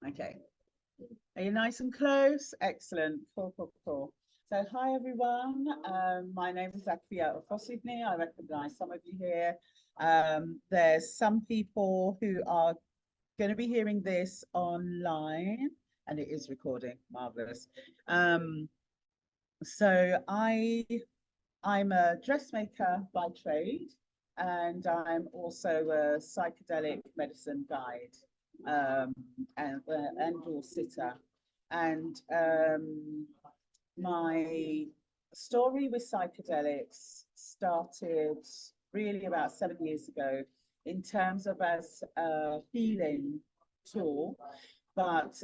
Okay. Are you nice and close? Excellent. Cool, cool, cool. So, hi everyone. My name is Akua Ofosuhene. I recognize some of you here. There's some people who are going to be hearing this online, and it is recording. Marvelous. Um, so I'm a dressmaker by trade, and I'm also a psychedelic medicine guide, um, and or sitter. And my story with psychedelics started really about 7 years ago in terms of as a healing tool. But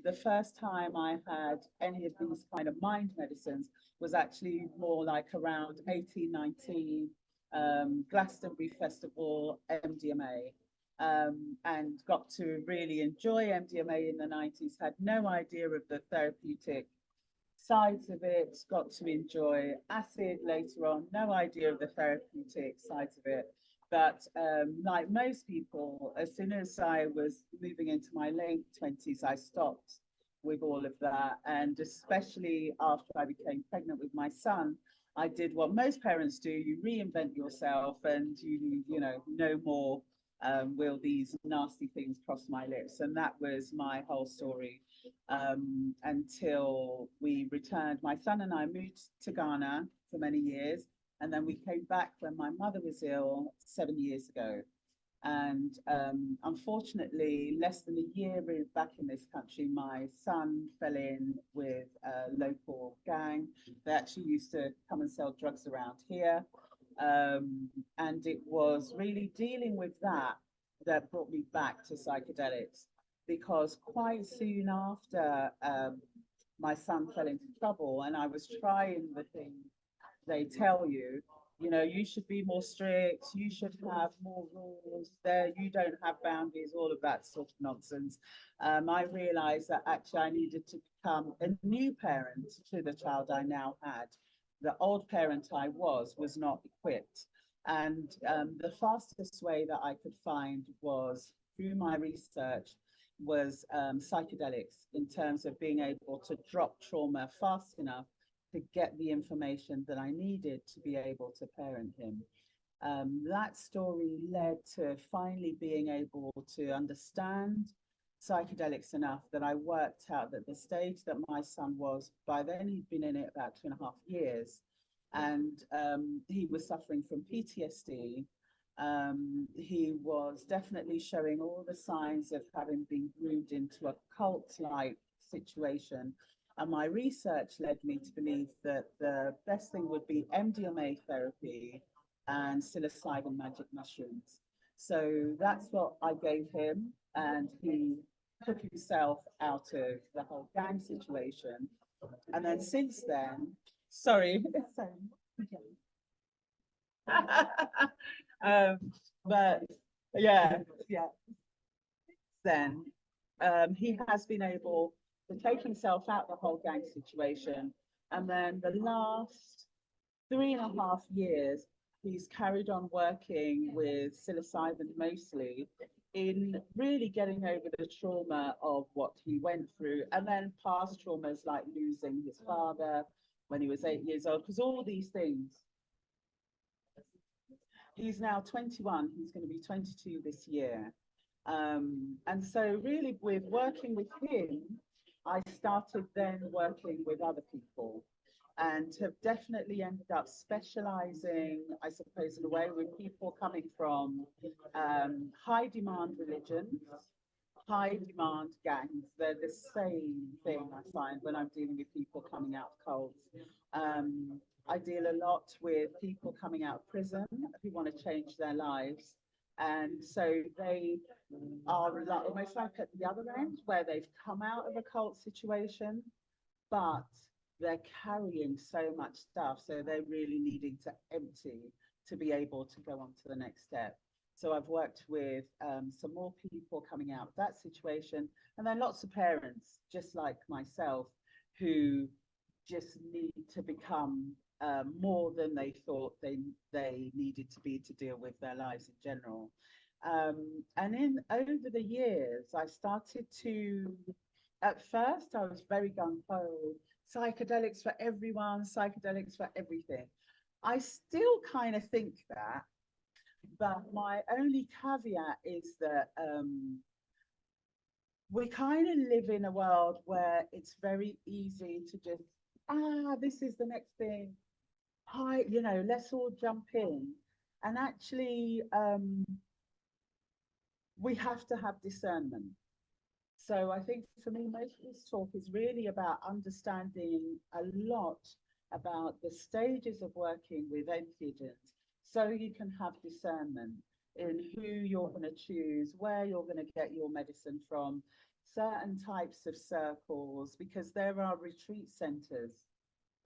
the first time I had any of these kind of mind medicines was actually more like around 1819, Glastonbury Festival, MDMA. And got to really enjoy MDMA in the 90s, had no idea of the therapeutic sides of it, got to enjoy acid later on, no idea of the therapeutic sides of it. But like most people, as soon as I was moving into my late 20s, I stopped with all of that. And especially after I became pregnant with my son, I did what most parents do: you reinvent yourself, and you know, no more will these nasty things cross my lips. And that was my whole story until we returned. My son and I moved to Ghana for many years, and then we came back when my mother was ill 7 years ago. And unfortunately, less than a year back in this country, my son fell in with a local gang. They actually used to come and sell drugs around here. And it was really dealing with that that brought me back to psychedelics, because quite soon after my son fell into trouble and I was trying the things they tell you, you know, you should be more strict, you should have more rules there, you don't have boundaries, all of that sort of nonsense. I realized that actually I needed to become a new parent to the child I now had. The old parent I was not equipped. And the fastest way that I could find was through my research was psychedelics, in terms of being able to drop trauma fast enough to get the information that I needed to be able to parent him. That story led to finally being able to understand psychedelics enough that I worked out that the stage that my son was, by then he'd been in it about 2.5 years, and he was suffering from PTSD. He was definitely showing all the signs of having been groomed into a cult-like situation. And my research led me to believe that the best thing would be MDMA therapy and psilocybin magic mushrooms. So that's what I gave him, and he took himself out of the whole gang situation. And then since then, sorry, um, but yeah, yeah. Then he has been able to take himself out the whole gang situation. And then the last 3.5 years, he's carried on working with psilocybin mostly in really getting over the trauma of what he went through, and then past traumas like losing his father when he was 8 years old, because all these things. He's now 21, he's going to be 22 this year. And so, really, with working with him, I started then working with other people, and have definitely ended up specializing, I suppose, in a way, with people coming from high demand religions, high demand gangs. They're the same thing I find when I'm dealing with people coming out of cults. I deal a lot with people coming out of prison who want to change their lives. And so they are like, almost like at the other end, where they've come out of a cult situation, but they're carrying so much stuff. So they're really needing to empty to be able to go on to the next step. So I've worked with some more people coming out of that situation, and then lots of parents, just like myself, who just need to become more than they thought they needed to be to deal with their lives in general. And over the years, I started to, at first, I was very gung-ho, psychedelics for everyone, psychedelics for everything. I still kind of think that, but my only caveat is that we kind of live in a world where it's very easy to just, this is the next thing. Hi, let's all jump in. And actually, we have to have discernment. So I think for me, most of this talk is really about understanding a lot about the stages of working with entheogens, so you can have discernment in who you're going to choose, where you're going to get your medicine from, certain types of circles, because there are retreat centers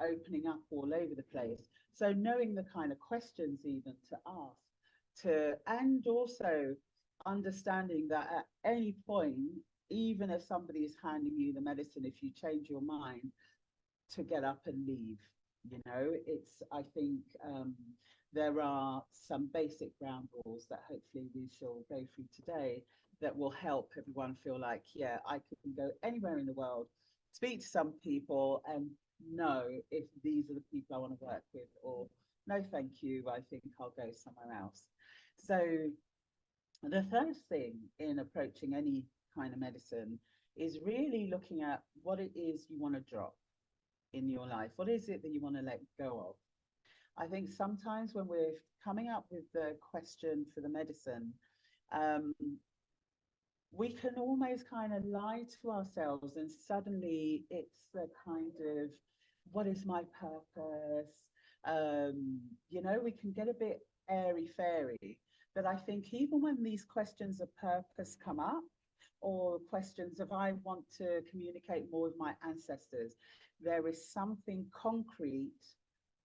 opening up all over the place. So knowing the kind of questions even to ask, and also understanding that at any point, even if somebody is handing you the medicine, if you change your mind, to get up and leave. I think there are some basic ground rules that hopefully we shall go through today that will help everyone feel like, yeah, I can go anywhere in the world, speak to some people and know if these are the people I want to work with, or no, thank you, I think I'll go somewhere else. So the first thing in approaching any kind of medicine is really looking at what it is you want to drop in your life. What is it that you want to let go of? I think sometimes when we're coming up with the question for the medicine, we can almost kind of lie to ourselves, and suddenly it's the kind of, what is my purpose? We can get a bit airy fairy. But I think even when these questions of purpose come up, or questions of I want to communicate more with my ancestors, there is something concrete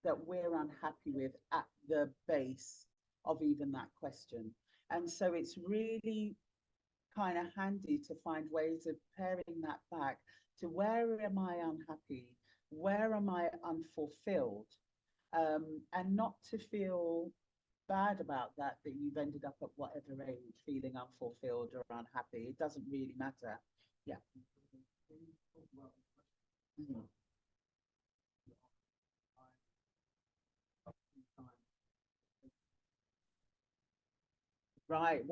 that we're unhappy with at the base of even that question. And so it's really kind of handy to find ways of paring that back to, where am I unhappy? Where am I unfulfilled? And not to feel bad about that you've ended up at whatever age feeling unfulfilled or unhappy. It doesn't really matter. Yeah. Mhm. Right.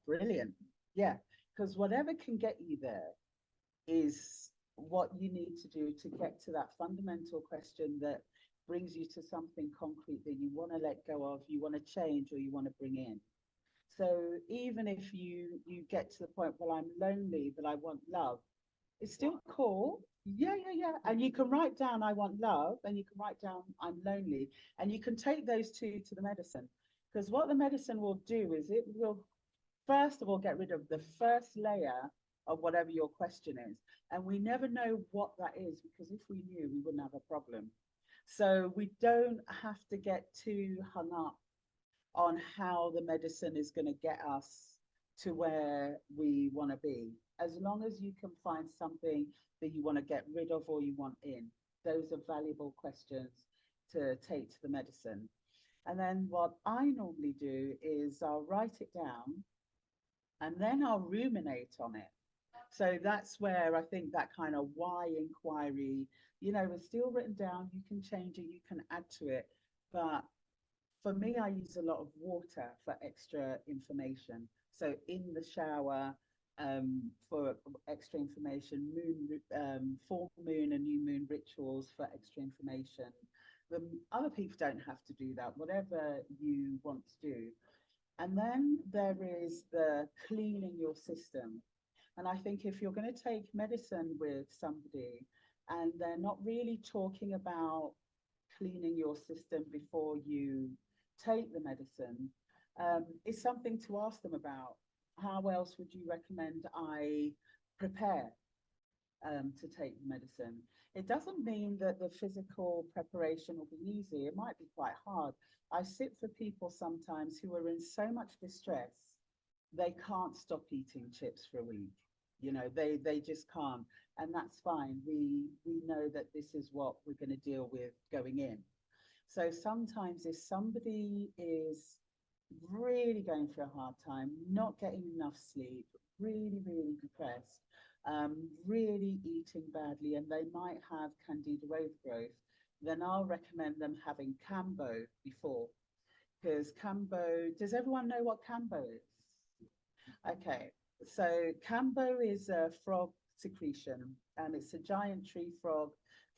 Brilliant. Yeah. Because whatever can get you there is what you need to do to get to that fundamental question that brings you to something concrete that you want to let go of, you want to change, or you want to bring in. So even if you get to the point, well, I'm lonely, but I want love, it's still cool. Yeah. And you can write down, I want love, and you can write down, I'm lonely. And you can take those two to the medicine. Because what the medicine will do is it will, first of all, get rid of the first layer of whatever your question is. And we never know what that is, because if we knew, we wouldn't have a problem. So we don't have to get too hung up on how the medicine is going to get us to where we want to be. As long as you can find something that you want to get rid of or you want in, those are valuable questions to take to the medicine. And then what I normally do is I'll write it down and then I'll ruminate on it. So that's where I think that kind of why inquiry, is still written down. You can change it, you can add to it. But for me, I use a lot of water for extra information. So in the shower, for extra information, full moon and new moon rituals for extra information. Other people don't have to do that, whatever you want to do. And then there is the cleaning your system. And I think if you're going to take medicine with somebody and they're not really talking about cleaning your system before you take the medicine, is something to ask them about. How else would you recommend I prepare to take the medicine? It doesn't mean that the physical preparation will be easy. It might be quite hard. I sit for people sometimes who are in so much distress, they can't stop eating chips for a week. They just can't, and that's fine. We know that this is what we're going to deal with going in. So sometimes if somebody is really going through a hard time, not getting enough sleep, really, really depressed, really eating badly, and they might have candida overgrowth, then I'll recommend them having Cambo before. Because Cambo, does everyone know what Cambo is? Okay, so Cambo is a frog secretion, and it's a giant tree frog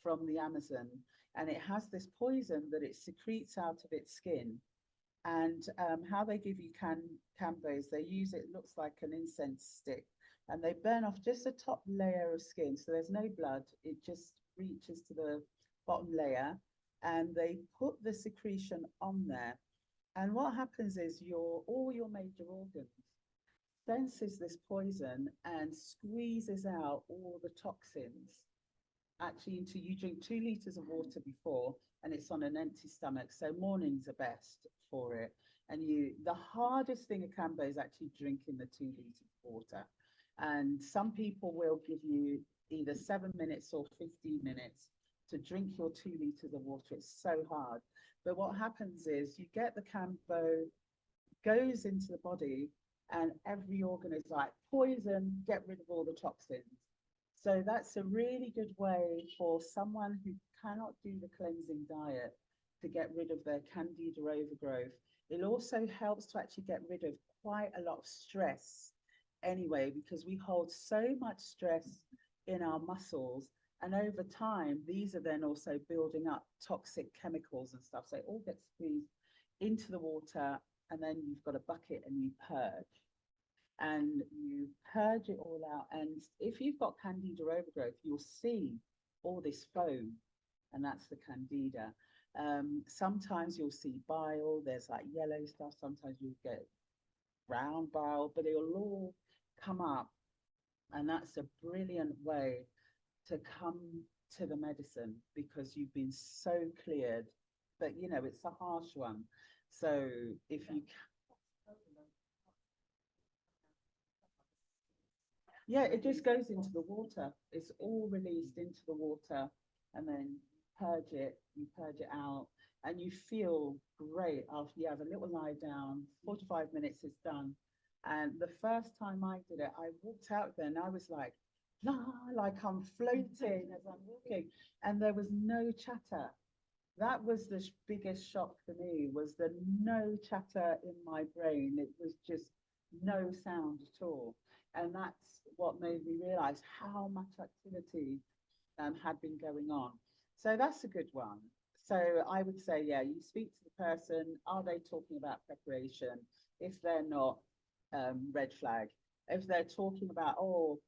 from the Amazon, and it has this poison that it secretes out of its skin. And how they give you Cambos, they use it looks like an incense stick, and they burn off just the top layer of skin, so there's no blood. It just reaches to the bottom layer, and they put the secretion on there. And what happens is all your major organs senses this poison and squeezes out all the toxins actually into you drink 2 liters of water before, and it's on an empty stomach, so mornings are best for it. And the hardest thing at Cambo is actually drinking the 2 liters of water, and some people will give you either 7 minutes or 15 minutes to drink your 2 liters of water. It's so hard, but what happens is you get the Cambo, goes into the body, and every organ is like poison, get rid of all the toxins. So that's a really good way for someone who cannot do the cleansing diet to get rid of their candida overgrowth. It also helps to actually get rid of quite a lot of stress anyway, because we hold so much stress in our muscles. And over time, these are then also building up toxic chemicals and stuff. So it all gets squeezed into the water, and then you've got a bucket and you purge. And you purge it all out. And if you've got candida overgrowth, you'll see all this foam, and that's the candida. Sometimes you'll see bile, there's like yellow stuff, sometimes you'll get brown bile, but it'll all come up. And that's a brilliant way to come to the medicine, because you've been so cleared. But you know, it's a harsh one. So if you yeah, it just goes into the water. It's all released into the water, and then you purge it out, and you feel great after you have a little lie down. 45 minutes is done. And the first time I did it, I walked out there and I was like, la, like I'm floating as I'm walking, and there was no chatter. That was the biggest shock for me, was the no chatter in my brain. It was just no sound at all. And that's what made me realize how much activity had been going on. So that's a good one. So I would say, yeah, you speak to the person. Are they talking about preparation? If they're not, red flag. If they're talking about, oh,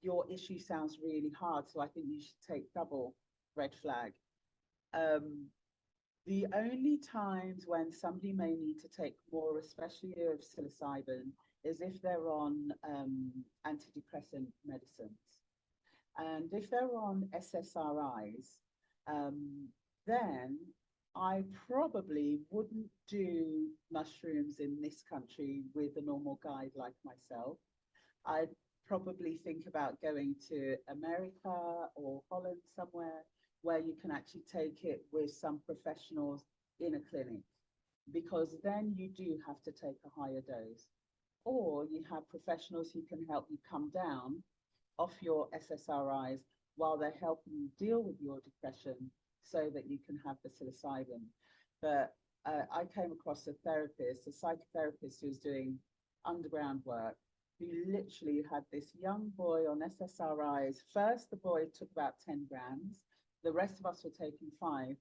your issue sounds really hard, so I think you should take double, red flag. Um, the only times when somebody may need to take more, especially of psilocybin, is if they're on antidepressant medicines. And if they're on SSRIs, then I probably wouldn't do mushrooms in this country with a normal guide like myself. I'd probably think about going to America or Holland, somewhere where you can actually take it with some professionals in a clinic, because then you do have to take a higher dose. Or you have professionals who can help you come down off your SSRIs while they're helping you deal with your depression, so that you can have the psilocybin. But I came across a therapist, a psychotherapist who was doing underground work, who literally had this young boy on SSRIs. First, the boy took about 10 grams. The rest of us were taking 5.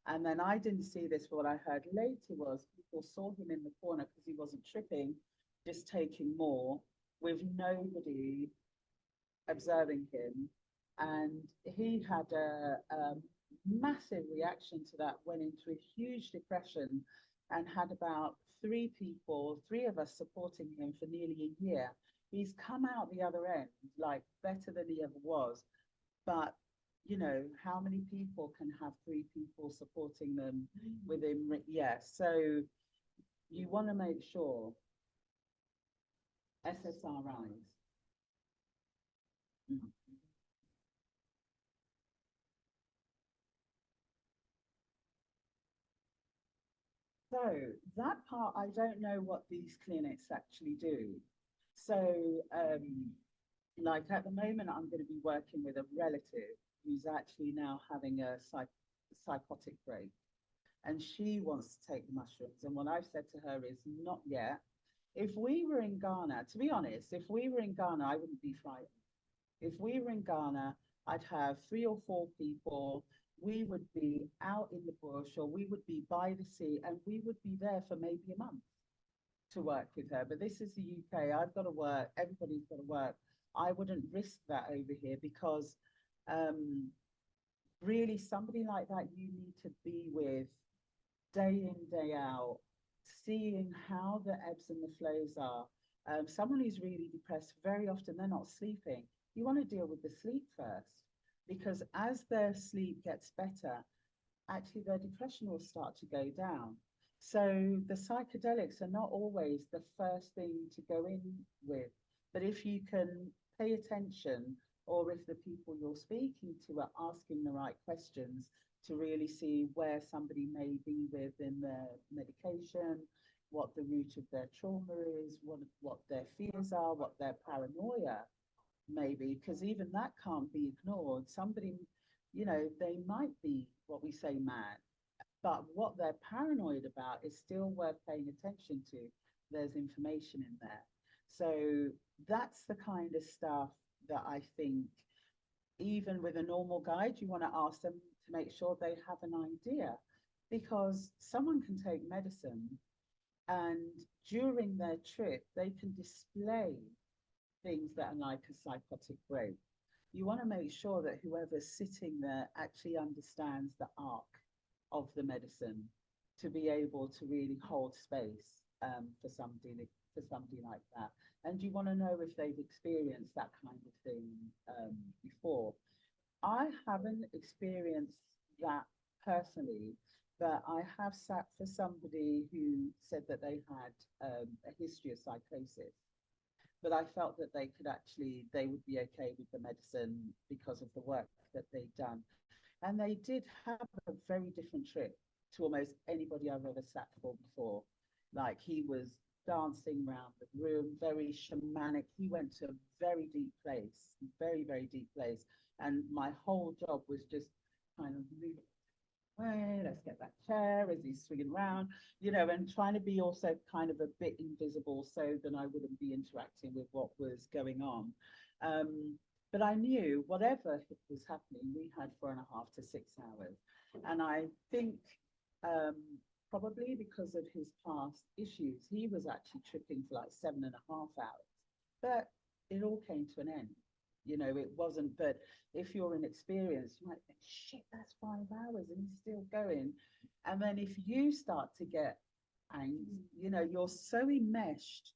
And then I didn't see this, but what I heard later was people saw him in the corner because he wasn't tripping, just taking more, with nobody observing him. And he had a massive reaction to that, went into a huge depression, and had about 3 of us supporting him for nearly a year. He's come out the other end like better than he ever was. But you know, how many people can have 3 people supporting them within? Yeah, so you want to make sure SSRIs. Mhm. So that part, I don't know what these clinics actually do. So, like at the moment, I'm going to be working with a relative who's actually now having a psychotic break, and she wants to take the mushrooms. And what I've said to her is, not yet. If we were in Ghana, to be honest, if we were in Ghana, I wouldn't be frightened. If we were in Ghana, I'd have 3 or 4 people. We would be out in the bush, or we would be by the sea, and we would be there for maybe a month to work with her. But this is the UK. I've got to work. Everybody's got to work. I wouldn't risk that over here because um, really somebody like that you need to be with day in, day out, seeing how the ebbs and the flows are. Someone who's really depressed, very often they're not sleeping. You want to deal with the sleep first, because as their sleep gets better, actually their depression will start to go down. So the psychedelics are not always the first thing to go in with, but if you can pay attention, or if the people you're speaking to are asking the right questions to really see where somebody may be within their medication, what the root of their trauma is, what their fears are, what their paranoia maybe, because even that can't be ignored. Somebody, they might be what we say mad, but what they're paranoid about is still worth paying attention to. There's information in there. So that's the kind of stuff that I think, even with a normal guide, you want to ask them to make sure they have an idea, because someone can take medicine and during their trip, they can display things that are like a psychotic break. You want to make sure that whoever's sitting there actually understands the arc of the medicine to be able to really hold space for somebody like that. And you want to know if they've experienced that kind of thing before. I haven't experienced that personally, but I have sat for somebody who said that they had a history of psychosis, but I felt that they would be okay with the medicine because of the work that they'd done. And they did have a very different trip to almost anybody I've ever sat for before. Like, he was dancing around the room, very shamanic. He went to a very deep place, very, very deep place. And my whole job was just kind of move way, let's get that chair as he's swinging around, and trying to be also kind of a bit invisible so that I wouldn't be interacting with what was going on. But I knew whatever was happening, we had 4.5 to 6 hours. And I think probably because of his past issues, he was actually tripping for like 7.5 hours. But it all came to an end. It wasn't, but if you're inexperienced, you might think, shit, that's 5 hours and he's still going. And then if you start to get angst, you're so enmeshed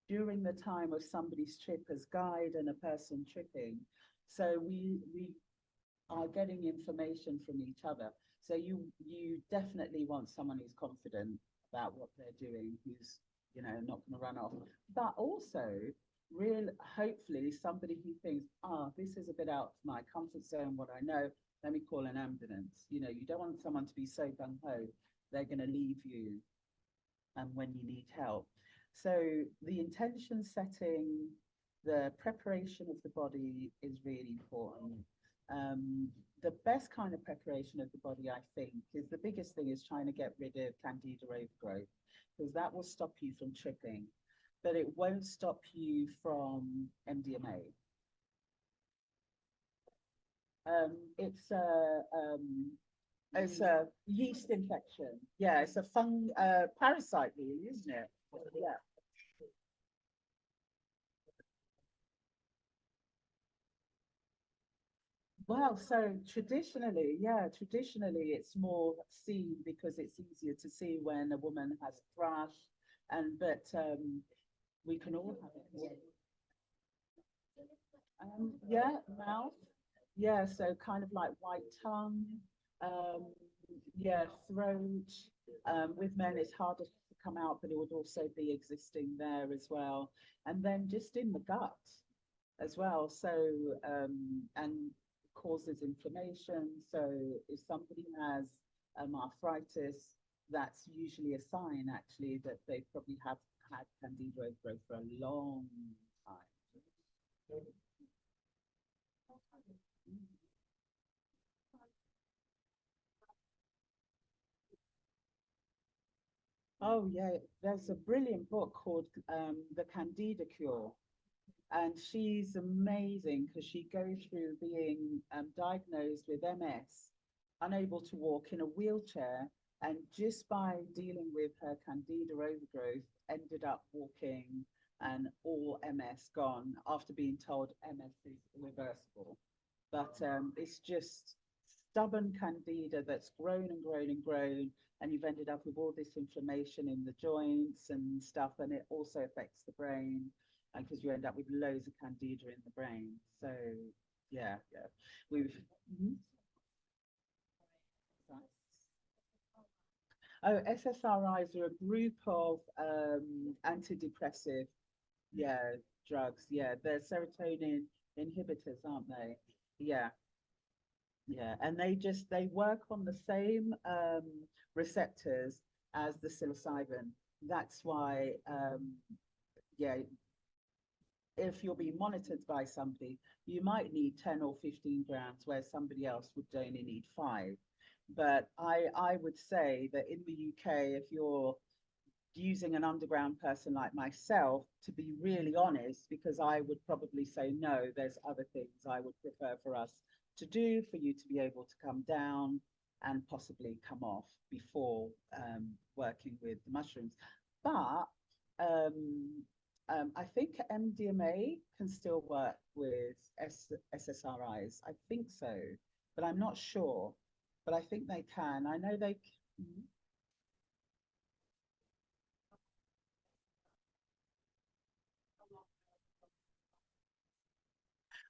during the time of somebody's trip as guide and a person tripping. So we are getting information from each other. So you definitely want someone who's confident about what they're doing, who's not going to run off, but also hopefully somebody who thinks, this is a bit out of my comfort zone, what I know, let me call an ambulance. You don't want someone to be so gung-ho they're going to leave you when you need help. So the intention setting, the preparation of the body is really important. The best kind of preparation of the body, I think, is the biggest thing is trying to get rid of candida overgrowth, because that will stop you from tripping, but it won't stop you from MDMA. It's a yeast infection. Yeah, it's a parasite, really, isn't it? Yeah. Well, so traditionally it's more seen because it's easier to see when a woman has a thrush, and but we can all have it. Yeah, mouth. Yeah, so kind of like white tongue. Um, yeah, throat. With men, it's harder to come out, but it would also be existing there as well. And then just in the gut as well. So, and causes inflammation. So if somebody has arthritis, that's usually a sign actually that they probably have had candida overgrowth for a long time. Oh yeah, there's a brilliant book called The Candida Cure, and she's amazing because she goes through being diagnosed with MS, unable to walk in a wheelchair, and just by dealing with her candida overgrowth, ended up walking and all MS gone after being told MS is reversible. But it's just stubborn candida that's grown and grown and grown, and you've ended up with all this inflammation in the joints and stuff, and it also affects the brain, and because you end up with loads of candida in the brain. So yeah, yeah, we've. Mhm. Oh, SSRIs are a group of antidepressive, yeah, drugs. Yeah, they're serotonin inhibitors, aren't they? Yeah, yeah, and they work on the same receptors as the psilocybin. That's why, yeah, if you're being monitored by somebody, you might need 10 or 15 grams, where somebody else would only need 5. But I would say that in the UK, if you're using an underground person like myself, to be really honest, because I would probably say no, there's other things I would prefer for us to do for you to be able to come down and possibly come off before working with the mushrooms. But I think MDMA can still work with SSRIs. I think so, but I'm not sure. But I think they can. I know they. Mhm.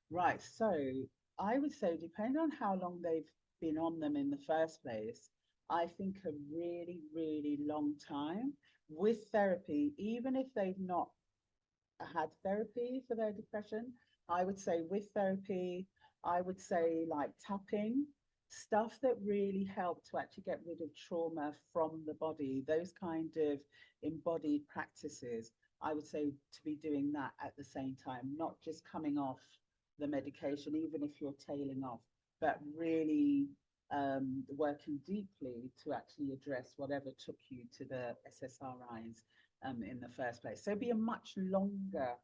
Right. So I would say, depending on how long they've been on them in the first place, I think a really, really long time with therapy, even if they've not had therapy for their depression, I would say with therapy, I would say like tapping, stuff that really help to actually get rid of trauma from the body, those kind of embodied practices. I would say to be doing that at the same time, not just coming off the medication, even if you're tailing off, but really working deeply to actually address whatever took you to the SSRIs in the first place. So it'd be a much longer,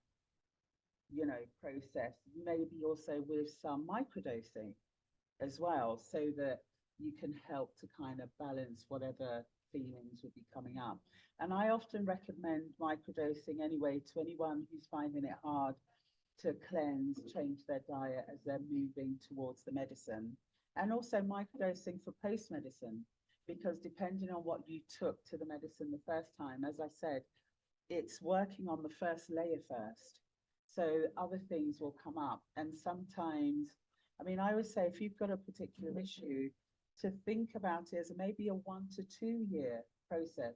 process, maybe also with some microdosing as well, so that you can help to kind of balance whatever feelings would be coming up. And I often recommend microdosing anyway to anyone who's finding it hard to cleanse, change their diet as they're moving towards the medicine. And also microdosing for post medicine, because depending on what you took to the medicine the first time, as I said, it's working on the first layer first. So other things will come up. And sometimes, I mean, I would say if you've got a particular issue, to think about it as maybe a 1 to 2 year process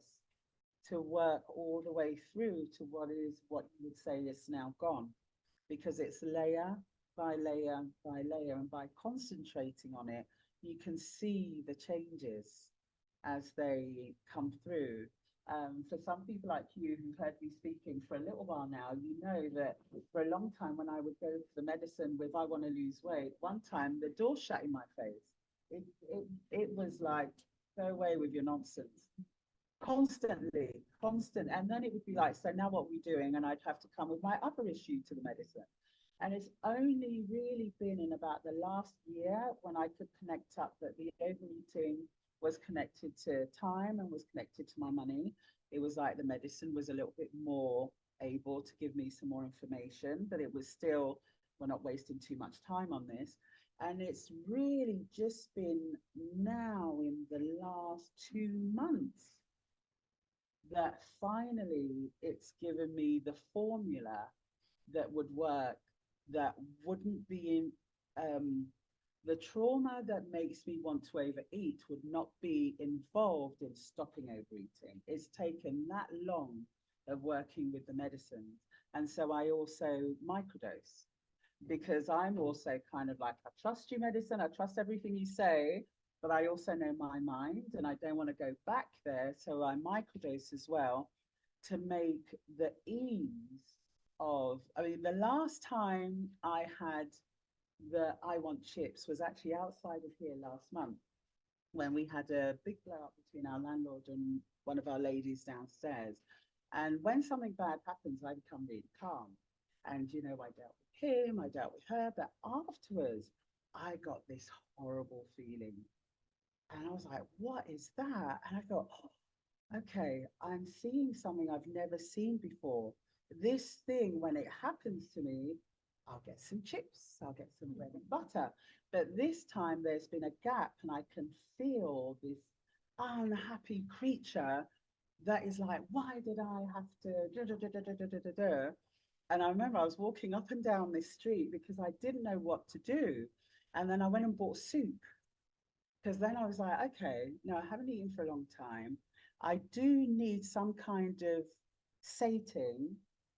to work all the way through to what you would say is now gone, because it's layer by layer by layer. And by concentrating on it, you can see the changes as they come through. For some people like you who've heard me speaking for a little while now, you know that for a long time when I would go for the medicine with I want to lose weight, one time the door shut in my face. It was like, go away with your nonsense. Constantly, constant. And then it would be like, so now what are we doing? And I'd have to come with my other issue to the medicine. And it's only really been in about the last year when I could connect up that the overeating was connected to time and was connected to my money. It was like the medicine was a little bit more able to give me some more information, but it was still, we're not wasting too much time on this. And it's really just been now in the last 2 months that finally it's given me the formula that would work, that wouldn't be in the trauma that makes me want to overeat would not be involved in stopping overeating. It's taken that long of working with the medicines. And so I also microdose, because I'm also kind of like, I trust you, medicine, I trust everything you say, but I also know my mind and I don't want to go back there. So I microdose as well to make the ease of, I mean, the last time I had the I want chips was actually outside of here last month when we had a big blow up between our landlord and one of our ladies downstairs. And when something bad happens, I become really calm. And, you know, I dealt with him, I dealt with her, but afterwards, I got this horrible feeling. And I was like, what is that? And I thought, oh, okay, I'm seeing something I've never seen before. This thing, when it happens to me, I'll get some chips, I'll get some bread and butter. But this time there's been a gap and I can feel this unhappy creature that is like, why did I have to? And I remember I was walking up and down this street because I didn't know what to do. And then I went and bought soup because then I was like, okay, no, I haven't eaten for a long time. I do need some kind of sating,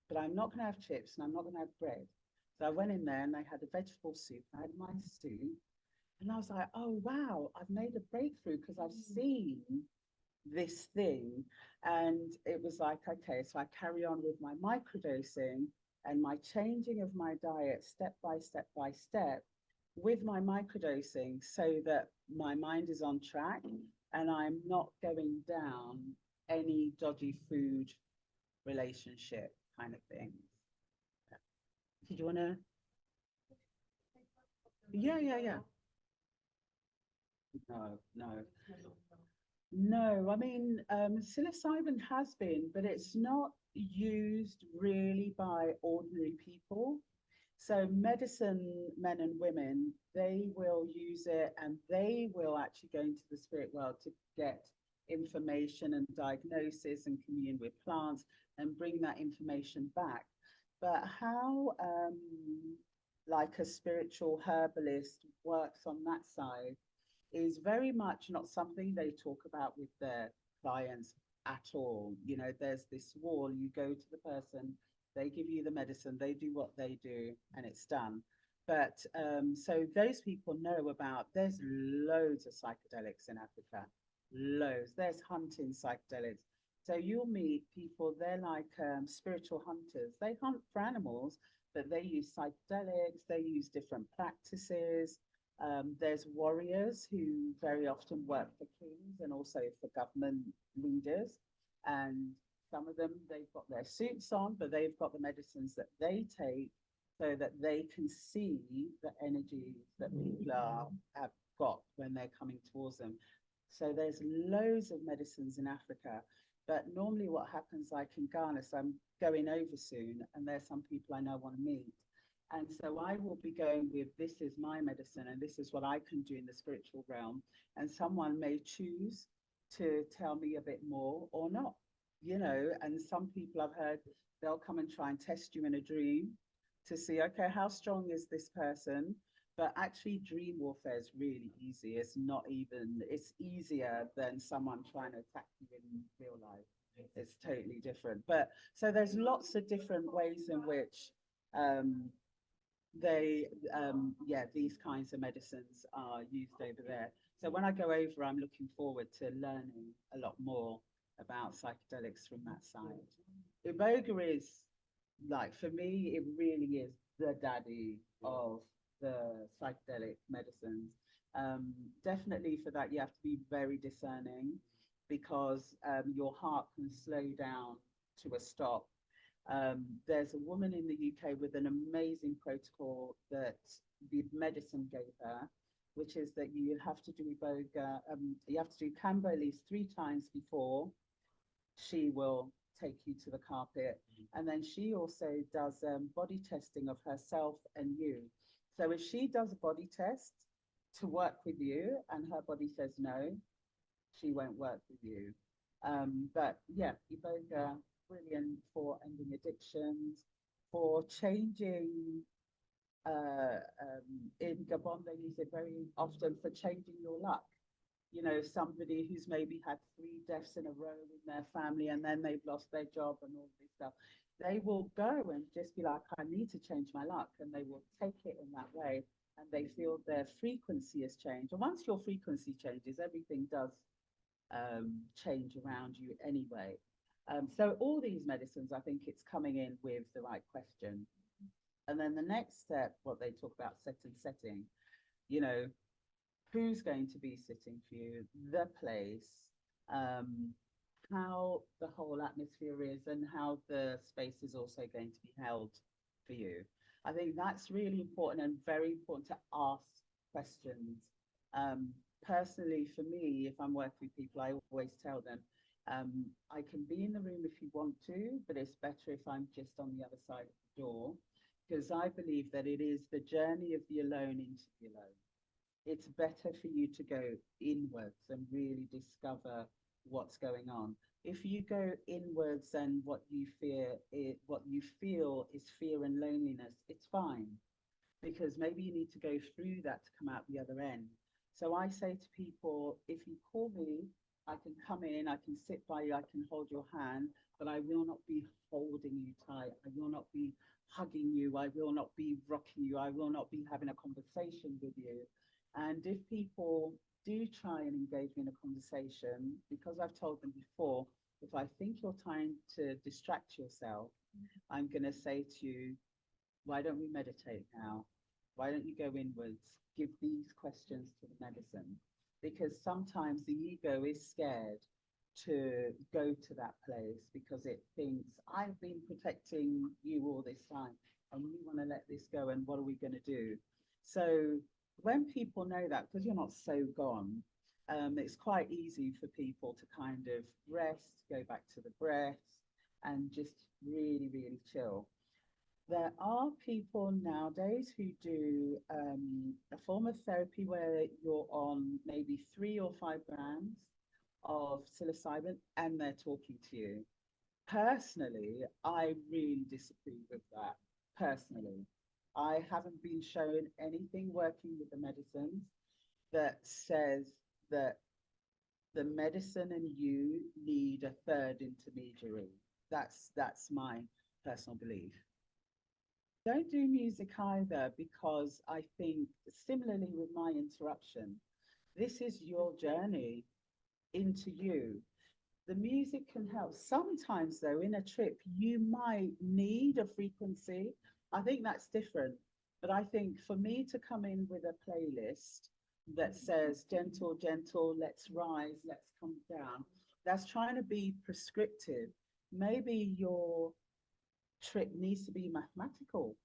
but I'm not going to have chips and I'm not going to have bread. So I went in there and they had a vegetable soup. I had my soup. And I was like, oh, wow, I've made a breakthrough because I've seen this thing. And it was like, okay, so I carry on with my microdosing and my changing of my diet step by step by step with my microdosing so that my mind is on track and I'm not going down any dodgy food relationship kind of thing. Did you want to? Yeah. No, no. No, I mean, psilocybin has been, but it's not used really by ordinary people. So medicine men and women, they will use it and they will actually go into the spirit world to get information and diagnosis and commune with plants and bring that information back. But how like a spiritual herbalist works on that side is very much not something they talk about with their clients at all. You know, there's this wall, you go to the person, they give you the medicine, they do what they do, and it's done. But so those people know about, there's loads of psychedelics in Africa, loads. There's hunting psychedelics. So you'll meet people, they're like spiritual hunters. They hunt for animals, but they use psychedelics, they use different practices. There's warriors who very often work for kings and also for government leaders. And some of them, they've got their suits on, but they've got the medicines that they take so that they can see the energy that people have got when they're coming towards them. So there's loads of medicines in Africa. But normally what happens like in Ghana, so I'm going over soon, and there's some people I know want to meet. And so I will be going with this is my medicine and this is what I can do in the spiritual realm. And someone may choose to tell me a bit more or not, you know. And some people I've heard they'll come and try and test you in a dream to see, okay, how strong is this person? But actually, dream warfare is really easy. It's not even, it's easier than someone trying to attack you in real life. It's totally different. But so there's lots of different ways in which um, they yeah, these kinds of medicines are used over there. So when I go over, I'm looking forward to learning a lot more about psychedelics from that side. Iboga is like, for me, it really is the daddy of the psychedelic medicines. Definitely for that you have to be very discerning because your heart can slow down to a stop. There's a woman in the UK with an amazing protocol that the medicine gave her, which is that you have to do iboga, you have to do Kambo at least 3 times before she will take you to the carpet. And then she also does body testing of herself and you. So if she does a body test to work with you and her body says no, she won't work with you. But yeah, iboga, brilliant for ending addictions, for changing. In Gabon, they use it very often for changing your luck. You know, somebody who's maybe had 3 deaths in a row in their family and then they've lost their job and all this stuff. They will go and just be like, I need to change my luck. And they will take it in that way. And they feel their frequency has changed. And once your frequency changes, everything does change around you anyway. So all these medicines, I think it's coming in with the right question. And then the next step, what they talk about, setting, you know, who's going to be sitting for you, the place, um, how the whole atmosphere is, and how the space is also going to be held for you. I think that's really important and very important to ask questions. Um, Personally, for me, if I'm working with people, I always tell them, I can be in the room if you want to, but it's better if I'm just on the other side of the door, because I believe that it is the journey of the alone into the alone. It's better for you to go inwards and really discover what's going on. If you go inwards and what you feel is fear and loneliness, it's fine, because maybe you need to go through that to come out the other end. So I say to people, if you call me, I can come in, I can sit by you, I can hold your hand, but I will not be holding you tight. I will not be hugging you. I will not be rocking you. I will not be having a conversation with you. And if people do try and engage me in a conversation, because I've told them before, if I think you're trying to distract yourself, I'm going to say to you, why don't we meditate now? Why don't you go inwards? Give these questions to the medicine. Because sometimes the ego is scared to go to that place because it thinks, I've been protecting you all this time and you want to let this go, and what are we going to do? So when people know that, because you're not so gone, it's quite easy for people to kind of rest, go back to the breath, and just really, really chill. There are people nowadays who do a form of therapy where you're on maybe 3 or 5 grams of psilocybin and they're talking to you. Personally, I really disapprove of that. Personally, I haven't been shown anything working with the medicines that says that the medicine and you need a third intermediary. That's my personal belief. Don't do music either, because I think similarly with my interruption, this is your journey into you. The music can help. Sometimes, though, in a trip, you might need a frequency. I think that's different. But I think for me to come in with a playlist that says gentle, gentle, let's rise, let's come down, that's trying to be prescriptive. Maybe your trip needs to be mathematical,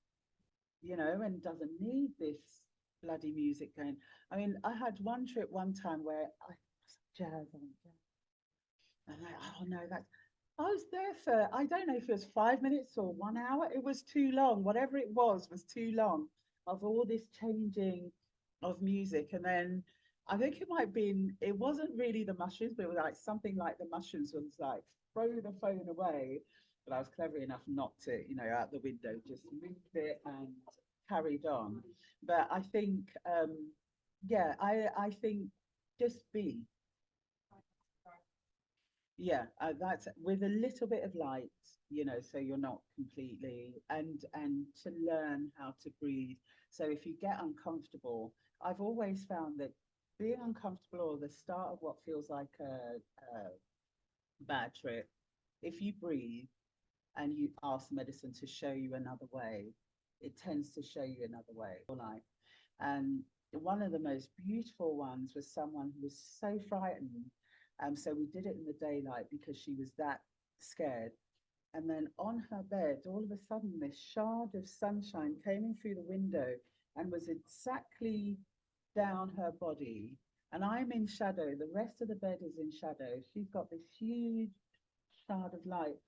and doesn't need this bloody music going. I mean, I had one trip one time where I was jazz on jazz. And oh no, I was there for, I don't know if it was 5 minutes or 1 hour. It was too long. Whatever it was too long, of all this changing of music. And then I think it might have been, it wasn't really the mushrooms, but it was like something like the mushrooms was like, throw the phone away. But I was clever enough not to, out the window, just moved it and carried on. But I think, yeah, I think just be. Yeah, that's with a little bit of light, so you're not completely, and to learn how to breathe. So if you get uncomfortable, I've always found that being uncomfortable, or the start of what feels like a bad trip, if you breathe and you ask medicine to show you another way, it tends to show you another way. Like, and one of the most beautiful ones was someone who was so frightened. So we did it in the daylight because she was that scared. And then on her bed, all of a sudden, this shard of sunshine came in through the window and was exactly down her body. And I'm in shadow. The rest of the bed is in shadow. She's got this huge shard of light.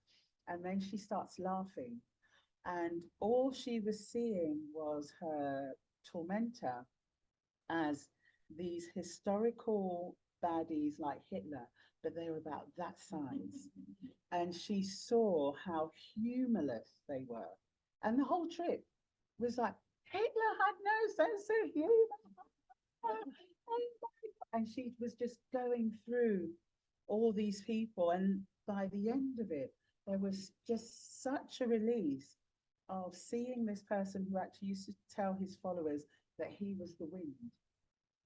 And then she starts laughing. And all she was seeing was her tormentor as these historical baddies like Hitler, but they were about that size. And she saw how humorless they were. And the whole trip was like, Hitler had no sense of humor. And she was just going through all these people. And by the end of it, there was just such a release of seeing this person who actually used to tell his followers that he was the wind.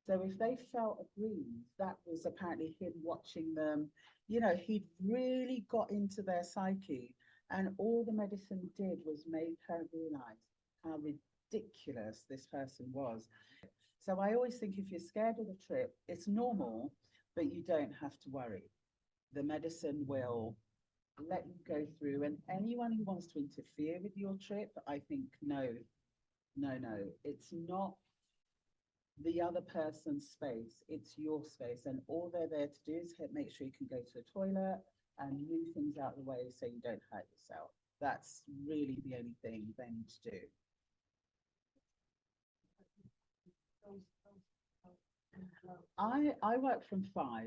So if they felt a breeze, that was apparently him watching them. You know, he'd really got into their psyche, and all the medicine did was make her realize how ridiculous this person was. So I always think if you're scared of the trip, it's normal, but you don't have to worry. The medicine will let you go through, and anyone who wants to interfere with your trip, I think, no, no, no, it's not the other person's space, it's your space. And all they're there to do is make sure you can go to the toilet and move things out of the way so you don't hurt yourself. That's really the only thing they need to do. I work from 5,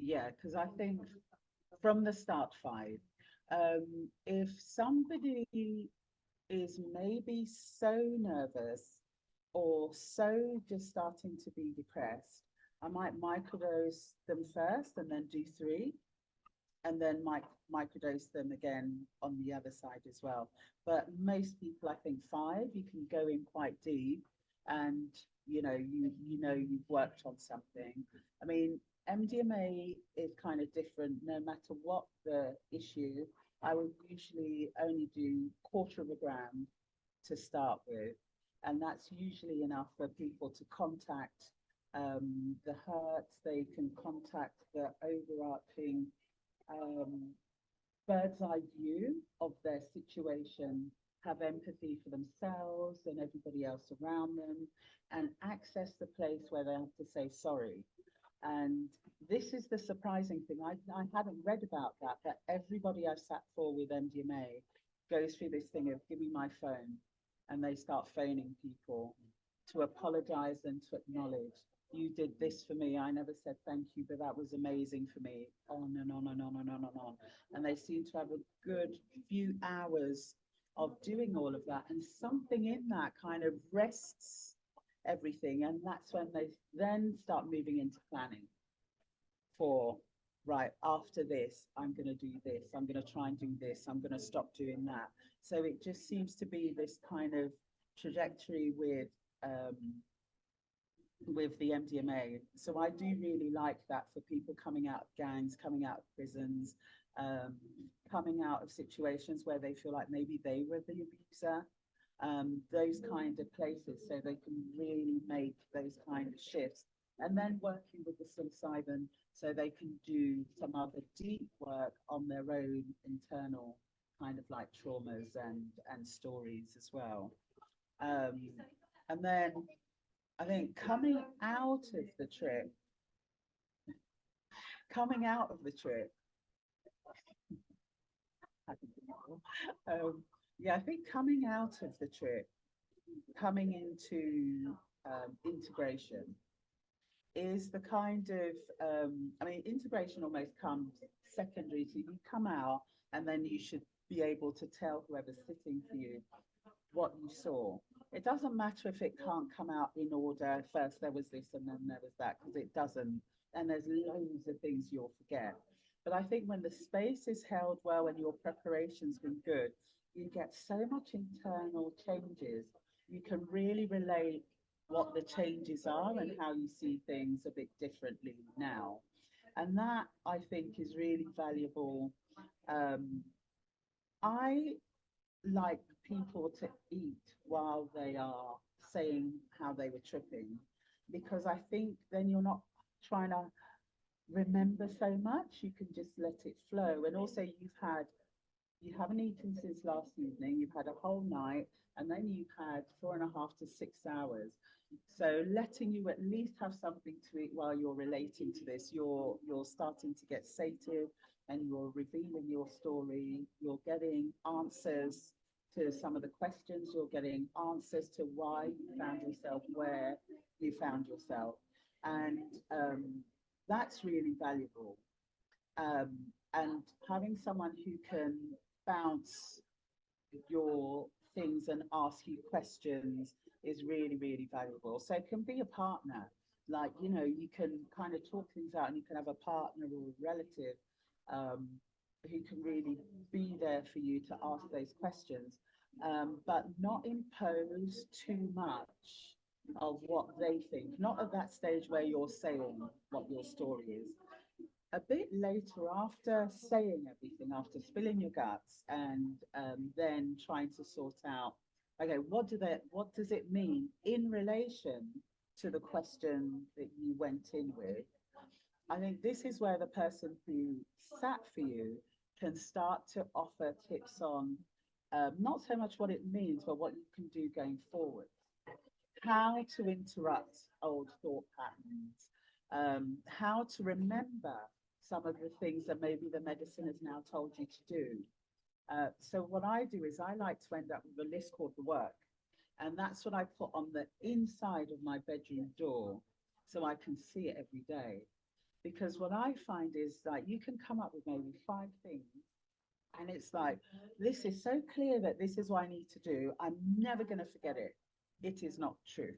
yeah, because I think from the start 5. If somebody is maybe so nervous or so just starting to be depressed, I might microdose them first and then do 3, and then microdose them again on the other side as well. But most people, I think 5, you can go in quite deep, and you know you've worked on something. I mean, MDMA is kind of different no matter what the issue. I would usually only do 1/4 gram to start with, and that's usually enough for people to contact the hurts. They can contact the overarching bird's eye view of their situation, have empathy for themselves and everybody else around them, and access the place where they have to say sorry. And this is the surprising thing. I hadn't read about that, but everybody I've sat for with MDMA goes through this thing of give me my phone, and they start phoning people to apologize and to acknowledge you did this for me. I never said thank you, but that was amazing for me. On and on and on and on and on. And they seem to have a good few hours of doing all of that. And something in that kind of rests everything. And that's when they then start moving into planning for, right, after this, I'm going to do this. I'm going to try and do this. I'm going to stop doing that. So it just seems to be this kind of trajectory with the MDMA. So I do really like that for people coming out of gangs, coming out of prisons, coming out of situations where they feel like maybe they were the abuser, those kind of places, so they can really make those kind of shifts. And then working with the psilocybin so they can do some other deep work on their own internal kind of like traumas and stories as well. And then I think coming out of the trip, yeah, I think coming out of the trip, coming into integration is the kind of, I mean, integration almost comes secondary. So you come out and then you should be able to tell whoever's sitting for you what you saw. It doesn't matter if it can't come out in order. First there was this and then there was that, because it doesn't. And there's loads of things you'll forget. But I think when the space is held well and your preparation's been good, you get so much internal changes. You can really relate what the changes are and how you see things a bit differently now. And that I think is really valuable. Um, I like people to eat while they are saying how they were tripping, because I think then you're not trying to remember so much, you can just let it flow. And also you haven't eaten since last evening, you've had a whole night, and then you've had 4.5 to 6 hours. So letting you at least have something to eat while you're relating to this, you're starting to get sated, and you're revealing your story, you're getting answers to some of the questions, you're getting answers to why you found yourself where you found yourself. And that's really valuable. Um, and having someone who can bounce your things and ask you questions is really, really valuable. So it can be a partner, like, you can kind of talk things out, and you can have a partner or a relative um, who can really be there for you to ask those questions, but not impose too much. of what they think, not at that stage where you're saying what your story is. A bit later, after saying everything, after spilling your guts, and then trying to sort out, okay, what does it mean in relation to the question that you went in with? I think this is where the person who sat for you can start to offer tips on not so much what it means, but what you can do going forward, how to interrupt old thought patterns, how to remember some of the things that maybe the medicine has now told you to do. So what I do is I like to end up with a list called the work. And that's what I put on the inside of my bedroom door so I can see it every day. Because what I find is like you can come up with maybe 5 things and it's like, this is so clear that this is what I need to do. I'm never going to forget it. It is not true.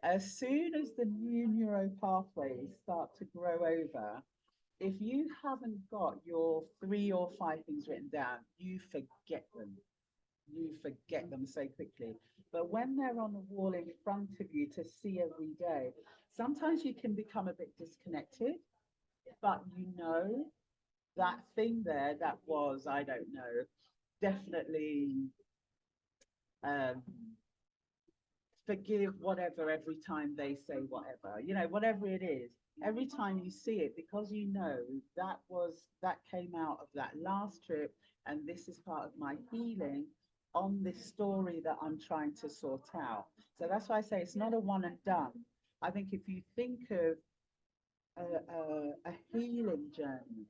As soon as the new neural pathways start to grow over, if you haven't got your 3 or 5 things written down, you forget them. You forget them so quickly. But when they're on the wall in front of you to see every day, sometimes you can become a bit disconnected, but you know that thing there that was, I don't know, definitely um, forgive whatever every time they say whatever, whatever it is, every time you see it, because you know that came out of that last trip, and this is part of my healing on this story that I'm trying to sort out. So that's why I say it's not a one and done. I think if you think of a healing journey,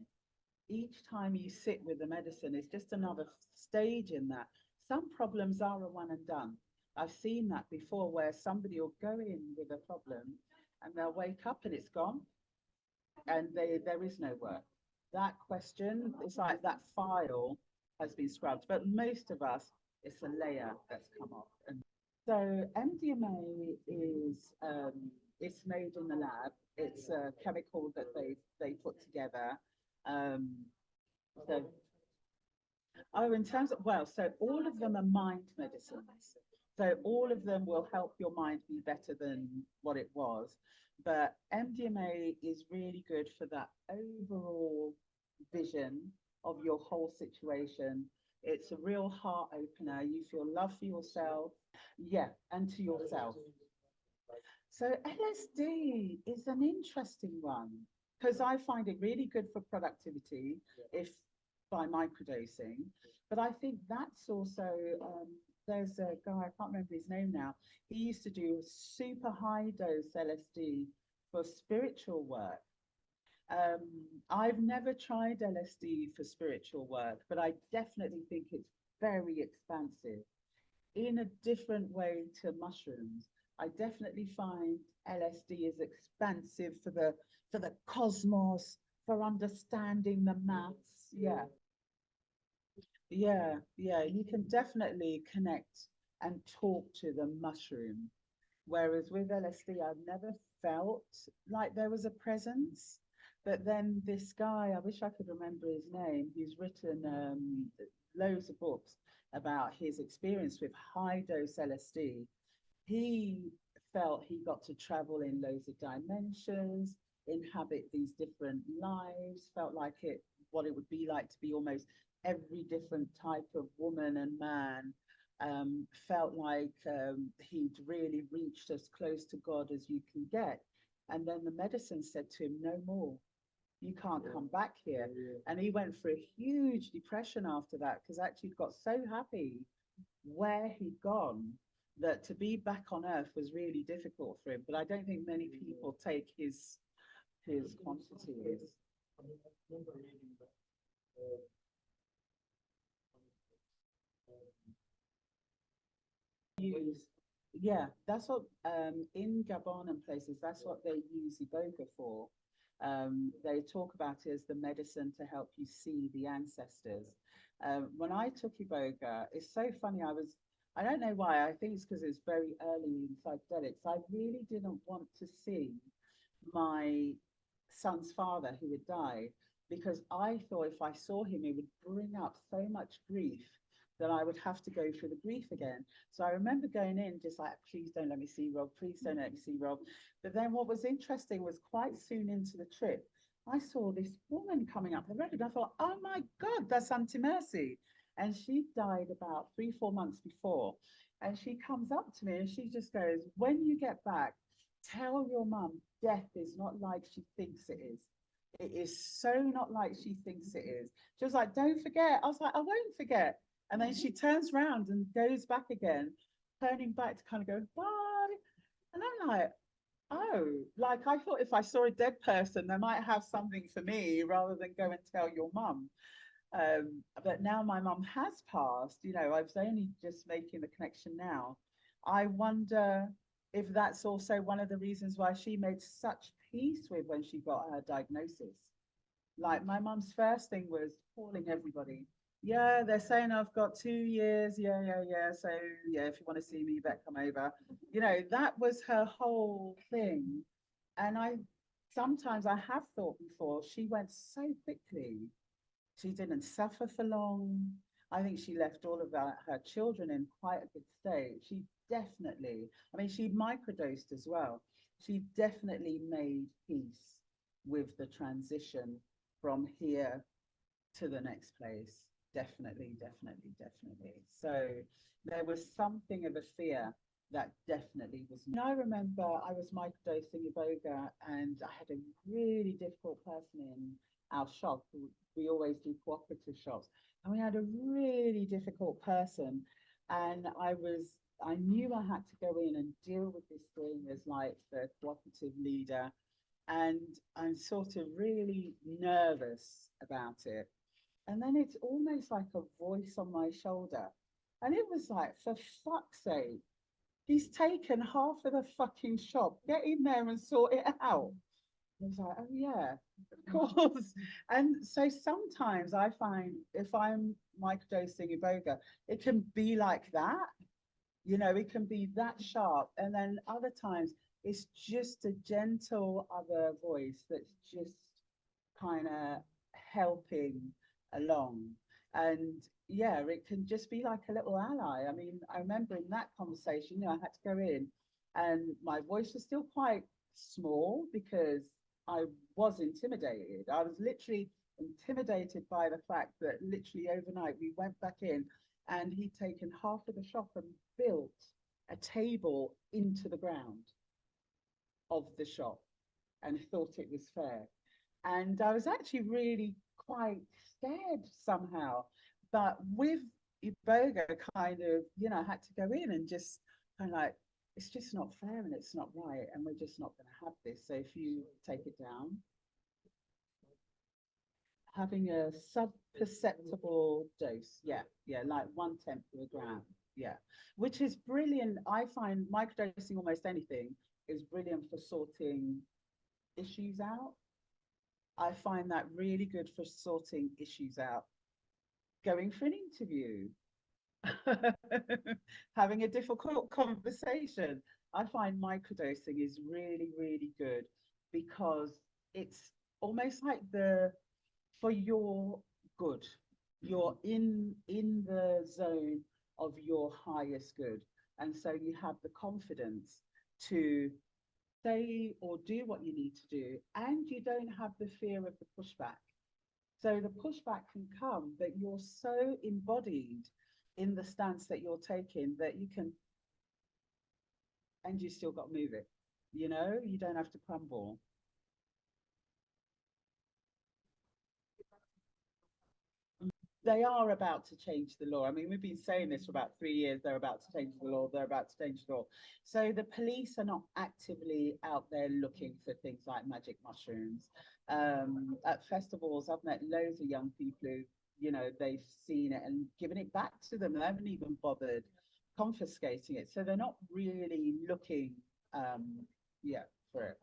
each time you sit with the medicine is just another stage in that. Some problems are a one and done. I've seen that before where somebody will go in with a problem and they'll wake up and it's gone and there is no work. That question, it's like that file has been scrubbed, but most of us, it's a layer that's come off. And so MDMA is it's made in the lab. It's a chemical that they put together. Um, so, in terms of, well, so all of them are mind medicines. So all of them will help your mind be better than what it was. But MDMA is really good for that overall vision of your whole situation. It's a real heart opener. You feel love for yourself, yeah, and to yourself. So LSD is an interesting one because I find it really good for productivity if by microdosing. But I think that's also, there's a guy, I can't remember his name now. He used to do super high dose LSD for spiritual work. Um, I've never tried LSD for spiritual work, but I definitely think it's very expansive in a different way to mushrooms. I definitely find LSD is expansive for the cosmos, for understanding the maths. Yeah, yeah. You can definitely connect and talk to the mushroom. Whereas with LSD, I've never felt like there was a presence. But then this guy, I wish I could remember his name, he's written loads of books about his experience with high dose LSD. He felt he got to travel in loads of dimensions, inhabit these different lives, felt like what it would be like to be almost every different type of woman and man. Felt like he'd really reached as close to God as you can get. And then the medicine said to him, no more. You can't come back here. And he went for a huge depression after that because actually he got so happy where he'd gone that to be back on earth was really difficult for him. But I don't think many people take his quantities. Use, yeah, that's what in Gabon and places, that's what they use Iboga for. They talk about it as the medicine to help you see the ancestors. When I took Iboga, it's so funny. I don't know why. I think it's because it's very early in psychedelics. I really didn't want to see my son's father who had died because I thought if I saw him, it would bring up so much grief then I would have to go through the grief again. So I remember going in just like, please don't let me see Rob, please don't let me see Rob. But then what was interesting was quite soon into the trip, I saw this woman coming up the road. I thought, oh my God, that's Auntie Mercy. And she died about 3, 4 months before. And she comes up to me and she just goes, when you get back, tell your mum death is not like she thinks it is. It is so not like she thinks it is. She was like, don't forget. I was like, I won't forget. And then she turns around and goes back again, turning back to kind of go, bye. And I'm like, oh, like I thought if I saw a dead person, they might have something for me rather than go and tell your mum. But now my mum has passed, you know, I was only just making the connection now. I wonder if that's also one of the reasons why she made such peace with when she got her diagnosis. Like my mum's first thing was calling everybody. Yeah, they're saying I've got 2 years. Yeah, yeah, yeah. So yeah, if you want to see me, you better come over. You know, that was her whole thing. And I sometimes I have thought before, she went so quickly. She didn't suffer for long. I think she left all of her children in quite a good state. She definitely, I mean, she microdosed as well. She definitely made peace with the transition from here to the next place. Definitely, definitely, definitely. So there was something of a fear that definitely was. I remember I was microdosing Iboga and I had a really difficult person in our shop. We always do cooperative shops. And we had a really difficult person. And I knew I had to go in and deal with this thing as like the cooperative leader. And I'm sort of really nervous about it. And then it's almost like a voice on my shoulder. And it was like, for fuck's sake, he's taken half of the fucking shop. Get in there and sort it out. I was like, oh yeah, of course. And so sometimes I find if I'm microdosing Iboga, it can be like that. You know, it can be that sharp. And then other times it's just a gentle other voice that's just kind of helping along. And yeah, it can just be like a little ally. I mean, I remember in that conversation, you know, I had to go in and my voice was still quite small because I was intimidated. I was literally intimidated by the fact that literally overnight we went back in and he'd taken half of the shop and built a table into the ground of the shop and thought it was fair. And I was actually really quite scared somehow. But with Iboga, kind of, you know, I had to go in and just kind of like, it's just not fair and it's not right. And we're just not going to have this. So if you take it down, having a sub-perceptible dose. Yeah, yeah, like 1/10 of a gram. Yeah, which is brilliant. I find microdosing almost anything is brilliant for sorting issues out. I find that really good for sorting issues out. Going for an interview, having a difficult conversation. I find microdosing is really, really good because it's almost like for your good. You're in the zone of your highest good. And so you have the confidence to say or do what you need to do, and you don't have the fear of the pushback. So the pushback can come, but you're so embodied in the stance that you're taking that you can, and you still got to move it. You know, you don't have to crumble. They are about to change the law. I mean, we've been saying this for about 3 years. They're about to change the law. They're about to change the law. So the police are not actively out there looking for things like magic mushrooms. At festivals, I've met loads of young people who, you know, they've seen it and given it back to them. They haven't even bothered confiscating it. So they're not really looking, yeah, for it.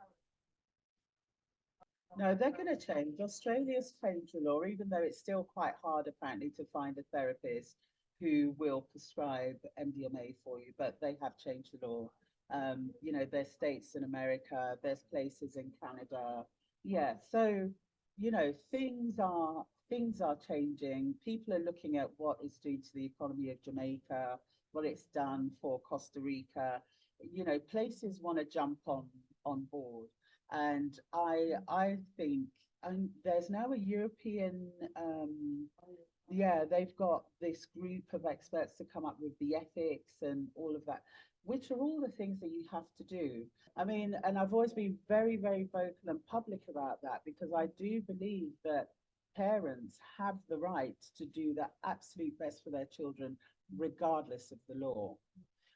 No, they're going to change. Australia's changed the law, even though it's still quite hard, apparently, to find a therapist who will prescribe MDMA for you, but they have changed the law. You know, there's states in America, there's places in Canada. Yeah, so, you know, things are changing. People are looking at what it's doing to the economy of Jamaica, what it's done for Costa Rica. You know, places want to jump on board, and I think, and there's now a European yeah, they've got this group of experts to come up with the ethics and all of that, which are all the things that you have to do. I mean, and I've always been very, very vocal and public about that because I do believe that parents have the right to do the absolute best for their children, regardless of the law.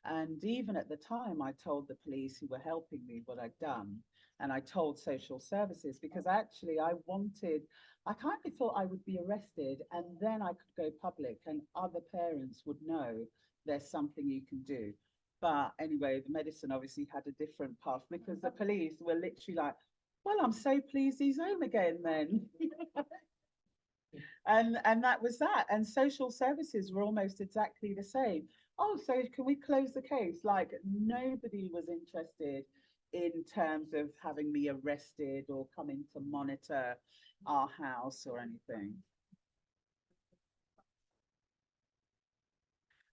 And even at the time, I told the police who were helping me what I'd done. And I told social services because actually I kind of thought I would be arrested and then I could go public and other parents would know there's something you can do. But anyway, the medicine obviously had a different path because the police were literally like, well, I'm so pleased he's home again then. And that was that. And social services were almost exactly the same. Oh, so can we close the case? Like nobody was interested in terms of having me arrested or coming to monitor our house or anything.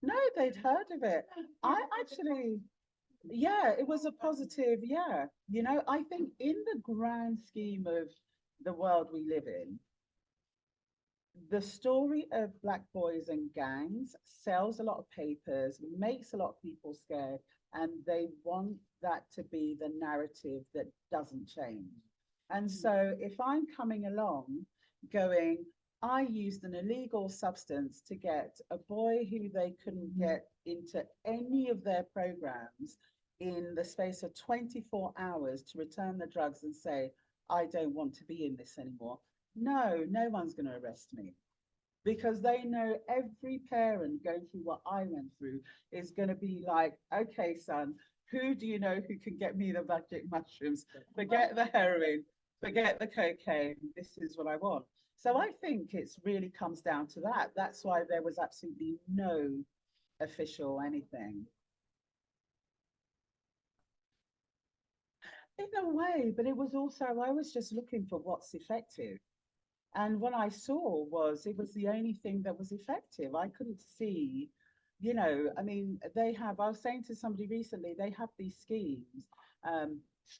No, they'd heard of it. I actually, yeah, it was a positive, yeah. You know, I think in the grand scheme of the world we live in, the story of black boys and gangs sells a lot of papers, makes a lot of people scared, and they want that to be the narrative that doesn't change. And so if I'm coming along going, I used an illegal substance to get a boy who they couldn't get into any of their programs in the space of 24 hours to return the drugs and say, I don't want to be in this anymore. No, no one's going to arrest me because they know every parent going through what I went through is going to be like, okay, son, who do you know who can get me the magic mushrooms? Forget the heroin, forget the cocaine. This is what I want. So I think it's really comes down to that. That's why there was absolutely no official anything. In a way, but it was also, I was just looking for what's effective. And what I saw was it was the only thing that was effective. I couldn't see, you know, I mean, they have, I was saying to somebody recently, they have these schemes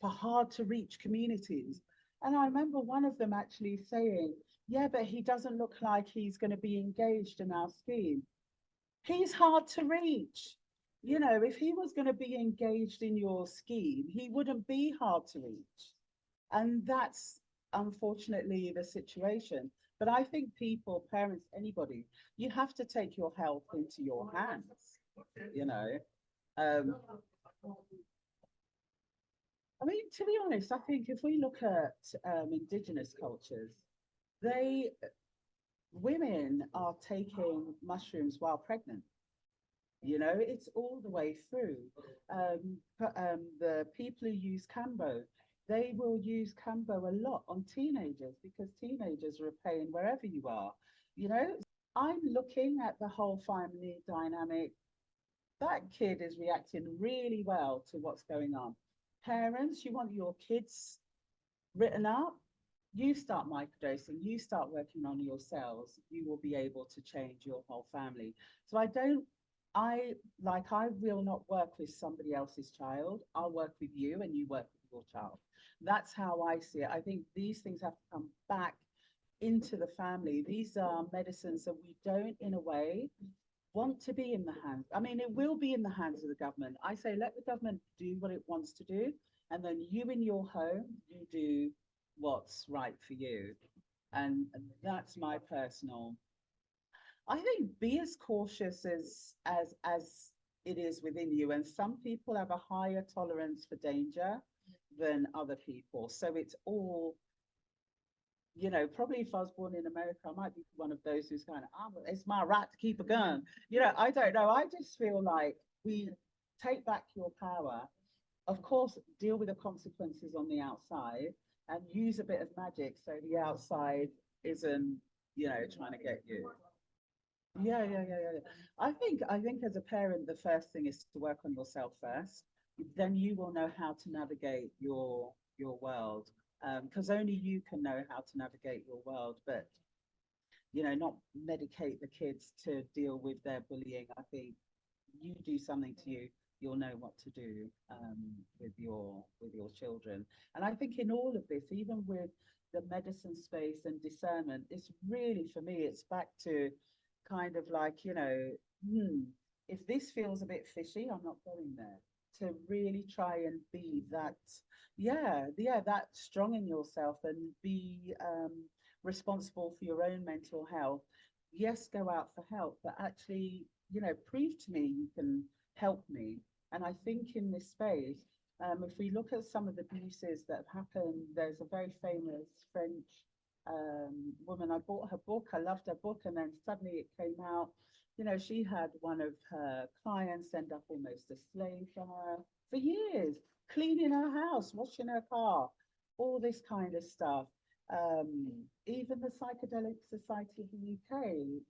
for hard to reach communities. And I remember one of them actually saying, yeah, but he doesn't look like he's going to be engaged in our scheme. He's hard to reach. You know, if he was going to be engaged in your scheme, he wouldn't be hard to reach. And that's unfortunately the situation. But I think people, parents, anybody, you have to take your health into your hands, you know. Um, I mean, to be honest, I think if we look at indigenous cultures, they women are taking mushrooms while pregnant. You know, it's all the way through. The people who use Cambo, they will use Cambo a lot on teenagers because teenagers are a pain wherever you are. You know, I'm looking at the whole family dynamic. That kid is reacting really well to what's going on. Parents, you want your kids written up, you start microdosing, you start working on yourselves, you will be able to change your whole family. So I don't, I like, I will not work with somebody else's child. I'll work with you and you work with your child. That's how I see it. I think these things have to come back into the family. These are medicines that we don't, in a way, want to be in the hands. I mean, it will be in the hands of the government. I say let the government do what it wants to do, and then you in your home, you do what's right for you. And that's my personal. I think be as cautious as it is within you. And some people have a higher tolerance for danger than other people. So it's all, you know, probably if I was born in America, I might be one of those who's kind of, oh, it's my right to keep a gun. You know, I don't know. I just feel like we take back your power. Of course, deal with the consequences on the outside and use a bit of magic so the outside isn't, you know, trying to get you. Yeah. I think as a parent, the first thing is to work on yourself first. Then you will know how to navigate your world. Because only you can know how to navigate your world. But you know, not medicate the kids to deal with their bullying. I think you do something to you, you'll know what to do with your children. And I think in all of this, even with the medicine space and discernment, it's really, for me, it's back to kind of like, you know, if this feels a bit fishy, I'm not going there. To really try and be that, yeah, that strong in yourself and be responsible for your own mental health. Yes, go out for help, but actually, you know, prove to me you can help me. And I think in this space, if we look at some of the abuses that have happened, there's a very famous French woman. I bought her book, I loved her book, and then suddenly it came out. You know, she had one of her clients end up almost a slave for her for years, cleaning her house, washing her car, all this kind of stuff. Even the Psychedelic Society of the UK,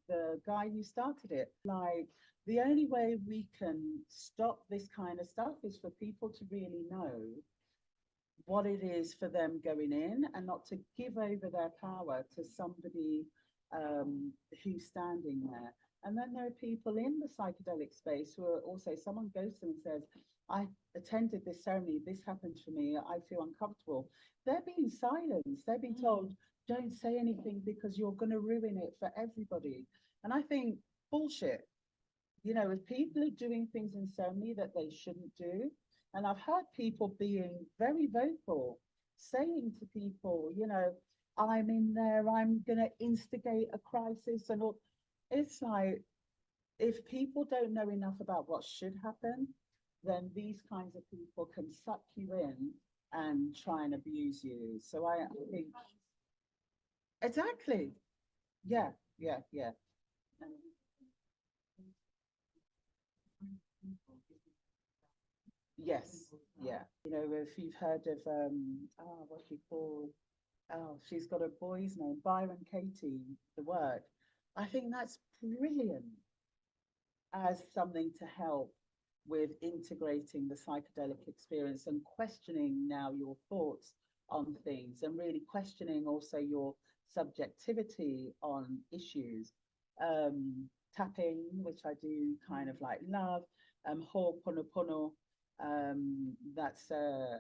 the guy who started it, like the only way we can stop this kind of stuff is for people to really know what it is for them going in and not to give over their power to somebody who's standing there. And then there are people in the psychedelic space who are also, someone goes to them and says, I attended this ceremony, this happened to me, I feel uncomfortable. They're being silenced, they're being told, don't say anything because you're going to ruin it for everybody. And I think, bullshit. You know, if people are doing things in ceremony that they shouldn't do, and I've heard people being very vocal, saying to people, you know, I'm in there, I'm going to instigate a crisis and all. It's like, if people don't know enough about what should happen, then these kinds of people can suck you in and try and abuse you. So I think, exactly. Yeah, yeah. Yes, yeah. You know, if you've heard of what she called, she's got a boy's name, Byron Katie, the work. I think that's brilliant as something to help with integrating the psychedelic experience and questioning now your thoughts on things and really questioning also your subjectivity on issues. Tapping, which I do kind of like love, Ho'oponopono, that's a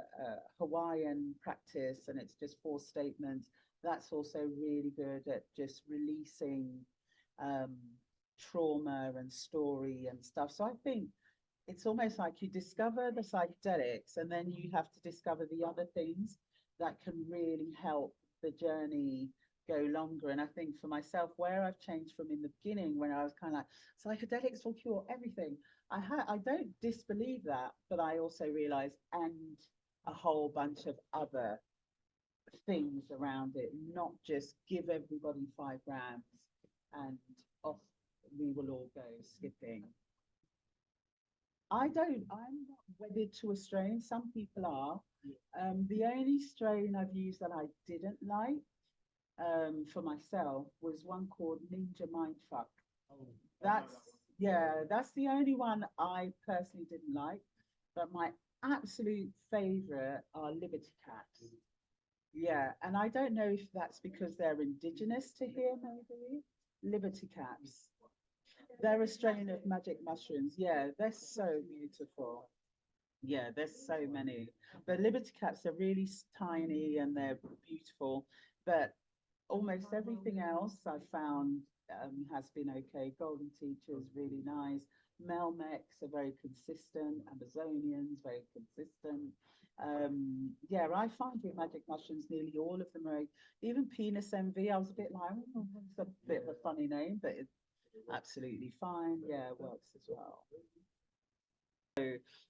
Hawaiian practice and it's just 4 statements. That's also really good at just releasing um, trauma and story and stuff. So I think it's almost like you discover the psychedelics and then you have to discover the other things that can really help the journey go longer. And I think for myself, where I've changed from in the beginning, when I was kind of like psychedelics will cure everything, I don't disbelieve that, but I also realized and a whole bunch of other things around it, not just give everybody 5 grams and off we will all go skipping. I'm not wedded to a strain. Some people are. The only strain I've used that I didn't like for myself was one called Ninja Mindfuck. That's, yeah, that's the only one I personally didn't like. But my absolute favorite are Liberty Cats. Yeah, and I don't know if that's because they're indigenous to here, maybe. Liberty Caps. They're a strain of magic mushrooms. Yeah, they're so beautiful. Yeah, there's so many. The Liberty Caps are really tiny and they're beautiful, but almost everything else I found has been okay. Golden Teacher is really nice. Melmecs are very consistent. Amazonians very consistent. Yeah, I find with magic mushrooms, nearly all of them are. Even penis envy, I was a bit like, oh, it's a bit of a funny name, but it's absolutely fine. Yeah, it works as well.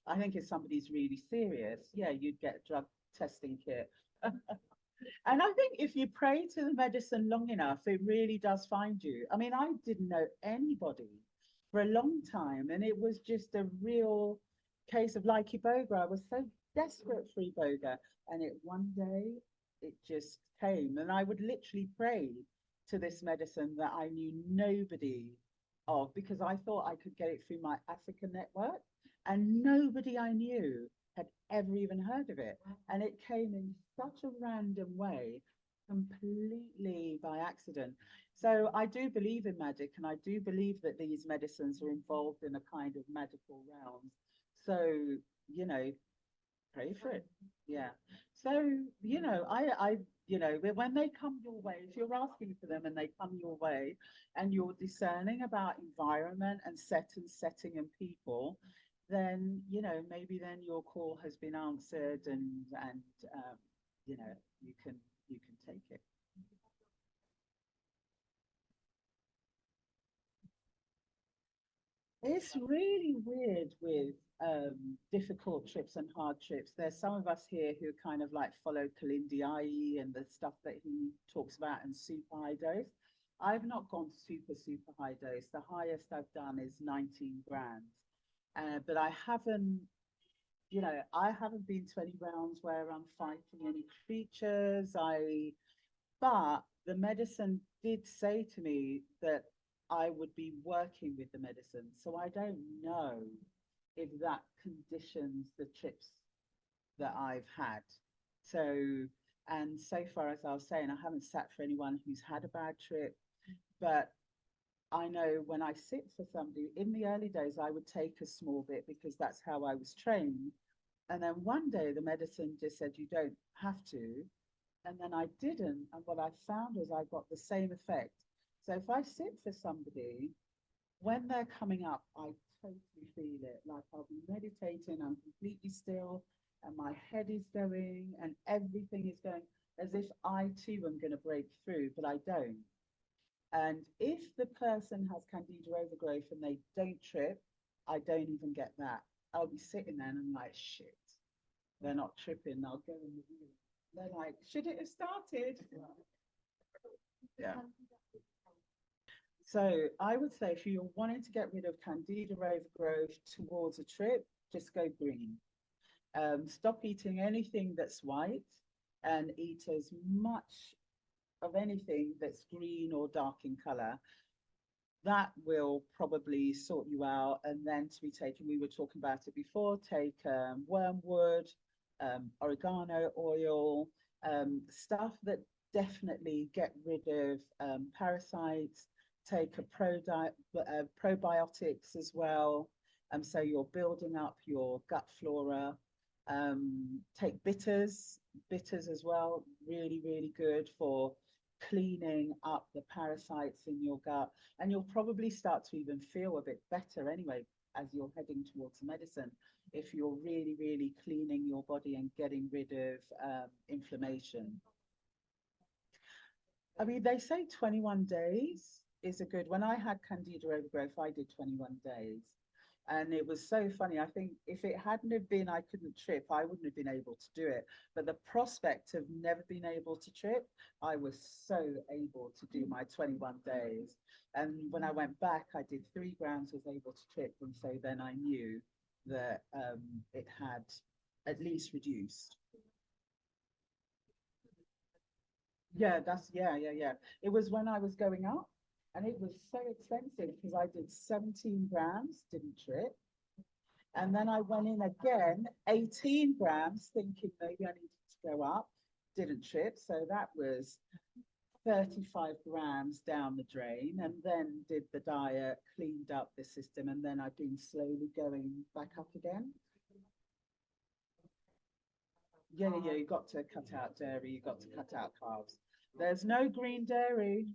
I think if somebody's really serious, yeah, you'd get a drug testing kit. And I think if you pray to the medicine long enough, it really does find you. I mean, I didn't know anybody for a long time, and it was just a real case of like Iboga. I was so desperate for Iboga, and it one day it just came, and I would literally pray to this medicine that I knew nobody of because I thought I could get it through my African network, and nobody I knew had ever even heard of it. And it came in such a random way. completely by accident. So I do believe in magic, and I do believe that these medicines are involved in a kind of magical realm. So, you know, pray for it. Yeah. So, when they come your way, if you're asking for them and they come your way and you're discerning about environment and setting and people, then, maybe then your call has been answered and you know, you can you can take it. It's really weird with difficult trips and hard trips. There's some of us here who kind of like follow Kalindi and the stuff that he talks about and super high dose. I've not gone super high dose. The highest I've done is 19 grams. But I haven't been to any rounds where I'm fighting any creatures. But the medicine did say to me that I would be working with the medicine. So I don't know if that conditions the trips that I've had. So, and so far, as I was saying, I haven't sat for anyone who's had a bad trip, but I know when I sit for somebody in the early days, I would take a small bit because that's how I was trained. And then one day the medicine just said, you don't have to. And then I didn't. And what I found was I got the same effect. So if I sit for somebody, when they're coming up, I totally feel it. Like I'll be meditating, I'm completely still, and my head is going, and everything is going as if I too am going to break through, but I don't. And if the person has candida overgrowth and they don't trip, I don't even get that. I'll be sitting there and I'm like, shit, they're not tripping. I'll go in the room. They're like, should it have started? Yeah. So I would say if you're wanting to get rid of candida overgrowth towards a trip, just go green. Stop eating anything that's white and eat as much of anything that's green or dark in color. That will probably sort you out. And then to be taken, we were talking about it before, take wormwood, oregano oil, stuff that definitely get rid of parasites. Take probiotics as well. So you're building up your gut flora. Take bitters as well, really good for cleaning up the parasites in your gut. And you'll probably start to even feel a bit better anyway as you're heading towards medicine if you're really cleaning your body and getting rid of inflammation. I mean, they say 21 days is a good. When I had candida overgrowth, I did 21 days. And it was so funny. I think if it hadn't have been I couldn't trip, I wouldn't have been able to do it. But the prospect of never being able to trip, I was so able to do my 21 days. And when I went back, I did 3 grams, was able to trip. And so then I knew that it had at least reduced. Yeah. It was when I was going up, and it was so expensive because I did 17 grams, didn't trip. And then I went in again, 18 grams, thinking maybe I needed to go up, didn't trip. So that was 35 grams down the drain, and then did the diet, cleaned up the system, and then I've been slowly going back up again. Yeah, you got to cut out dairy, you got to cut out carbs. There's no green dairy.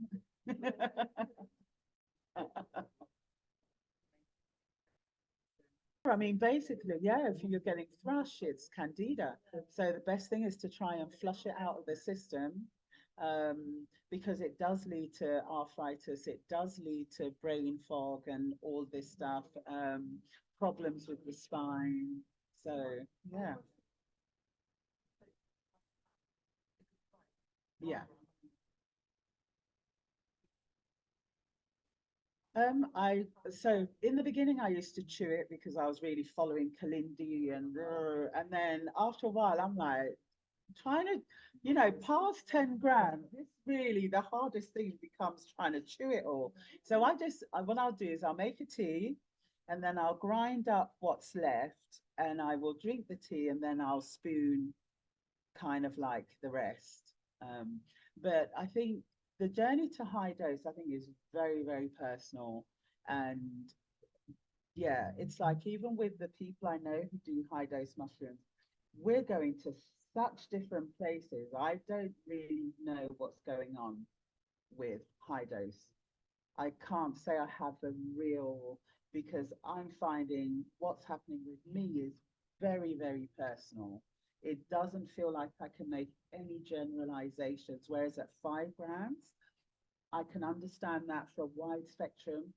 I mean, basically, yeah, if you're getting thrush, it's candida. So the best thing is to try and flush it out of the system, because it does lead to arthritis, it does lead to brain fog and all this stuff, problems with the spine. So, yeah, yeah. I so in the beginning I used to chew it because I was really following Kalindi and then after a while I'm like trying to, past 10 grams, it's really the hardest thing becomes trying to chew it all. So what I'll do is I'll make a tea and then I'll grind up what's left and I will drink the tea and then I'll spoon kind of like the rest. But I think the journey to high dose, I think, is very, very personal. And yeah, it's like even with the people I know who do high dose mushrooms, we're going to such different places. I don't really know what's going on with high dose. I can't say I have a real, because I'm finding what's happening with me is very, very personal. It doesn't feel like I can make any generalizations, whereas at 5 grams, I can understand that for a wide spectrum.